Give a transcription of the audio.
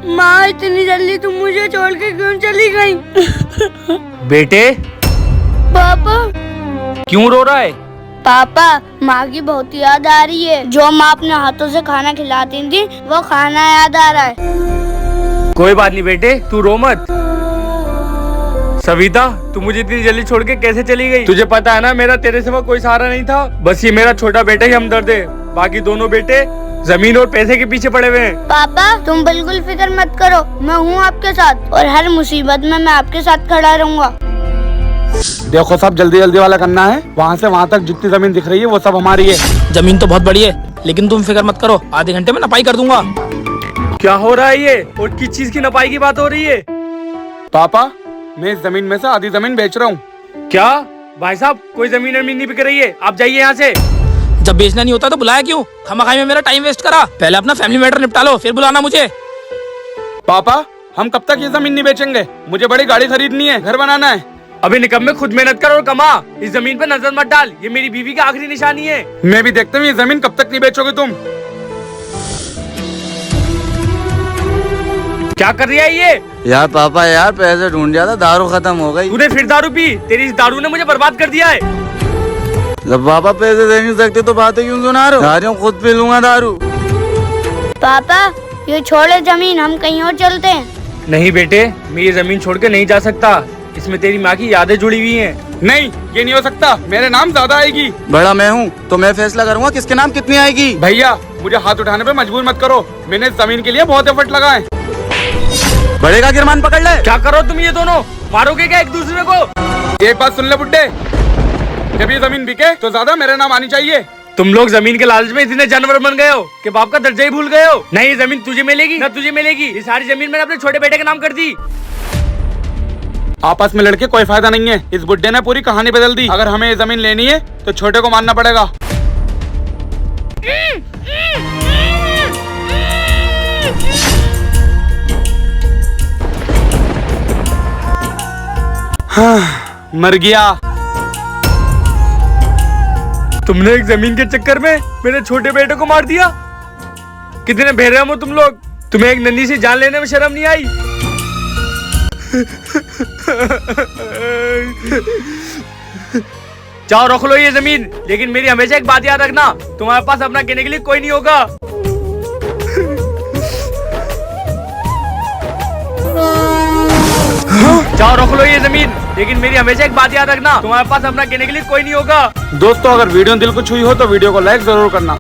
माँ इतनी जल्दी तुम मुझे छोड़ के क्यों चली गई? बेटे पापा। क्यों रो रहा है? पापा माँ की बहुत याद आ रही है। जो माँ अपने हाथों से खाना खिलाती थी वो खाना याद आ रहा है। कोई बात नहीं बेटे, तू रो मत। सविता, तू मुझे इतनी जल्दी छोड़ के कैसे चली गई? तुझे पता है ना, मेरा तेरे सिवा कोई सहारा नहीं था। बस ये मेरा छोटा बेटा ही हमदर्द है, बाकी दोनों बेटे जमीन और पैसे के पीछे पड़े हुए हैं। पापा तुम बिल्कुल फिक्र मत करो, मैं हूँ आपके साथ और हर मुसीबत में मैं आपके साथ खड़ा रहूँगा। देखो सब जल्दी जल्दी वाला करना है। वहाँ से वहाँ तक जितनी जमीन दिख रही है वो सब हमारी है। जमीन तो बहुत बड़ी है, लेकिन तुम फिक्र मत करो, आधे घंटे में नपाई कर दूंगा। क्या हो रहा है ये? और किस चीज की नपाई की बात हो रही है? पापा मैं इस जमीन में से आधी जमीन बेच रहा हूँ। क्या भाई साहब, कोई जमीन अमीन नहीं बिक रही है, आप जाइए यहाँ से। जब बेचना नहीं होता तो बुलाया क्यों? खामखाई में मेरा टाइम वेस्ट करा। पहले अपना फैमिली मैटर निपटा लो, फिर बुलाना मुझे। पापा हम कब तक ये जमीन नहीं बेचेंगे? मुझे बड़ी गाड़ी खरीदनी है, घर बनाना है। अभी निकम्मे खुद मेहनत कर और कमा, इस जमीन पे नजर मत डाल, ये मेरी बीवी की आखिरी निशानी है। मैं भी देखता हूँ ये जमीन कब तक नहीं बेचोगे तुम। क्या कर रही है ये? यार पापा यार पैसे ढूंढ रहा था, दारू खत्म हो गई। तूने फिर दारू पी? तेरी इस दारू ने मुझे बर्बाद कर दिया है। जब पापा पैसे दे नहीं सकते तो बातें क्यों सुना रहे हो? जा रही हूँ, खुद पी लूंगा दारू। पापा ये छोड़े जमीन, हम कहीं और चलते हैं। नहीं बेटे, मैं ये जमीन छोड़ के नहीं जा सकता, इसमें तेरी माँ की यादें जुड़ी हुई हैं। नहीं ये नहीं हो सकता, मेरे नाम ज्यादा आएगी। बड़ा मैं हूँ तो मैं फैसला करूंगा किसके नाम कितनी आएगी। भैया मुझे हाथ उठाने पे मजबूर मत करो, मैंने इस जमीन के लिए बहुत एफर्ट लगाए। बड़े का गिरमान पकड़ ले। क्या करो तुम ये दोनों? मारोगे क्या एक दूसरे को? एक बात सुन ले बुड्ढे, जब ये जमीन बिके तो ज्यादा मेरे नाम आनी चाहिए। तुम लोग जमीन के लालच में इतने जानवर बन गए हो कि बाप का दर्जा ही भूल गए हो। नहीं ये जमीन तुझे मिलेगी ना तुझे मिलेगी, ये सारी जमीन मैंने अपने छोटे बेटे के नाम कर दी। आपस में लड़के कोई फायदा नहीं है, इस बुड्ढे ने पूरी कहानी बदल दी। अगर हमें ये जमीन लेनी है तो छोटे को मानना पड़ेगा। हाँ, मर गया। तुमने एक जमीन के चक्कर में मेरे छोटे बेटे को मार दिया। कितने बेरहम हो तुम लोग, तुम्हें एक नन्ही सी जान लेने में शर्म नहीं आई? जाओ रख लो ये जमीन, लेकिन मेरी हमेशा एक बात याद रखना, तुम्हारे पास अपना कहने के लिए कोई नहीं होगा। जाओ रख लो ये जमीन, लेकिन मेरी हमेशा एक बात याद रखना, तुम्हारे पास अपना कहने के लिए कोई नहीं होगा। दोस्तों अगर वीडियो दिल को छुई हो तो वीडियो को लाइक जरूर करना।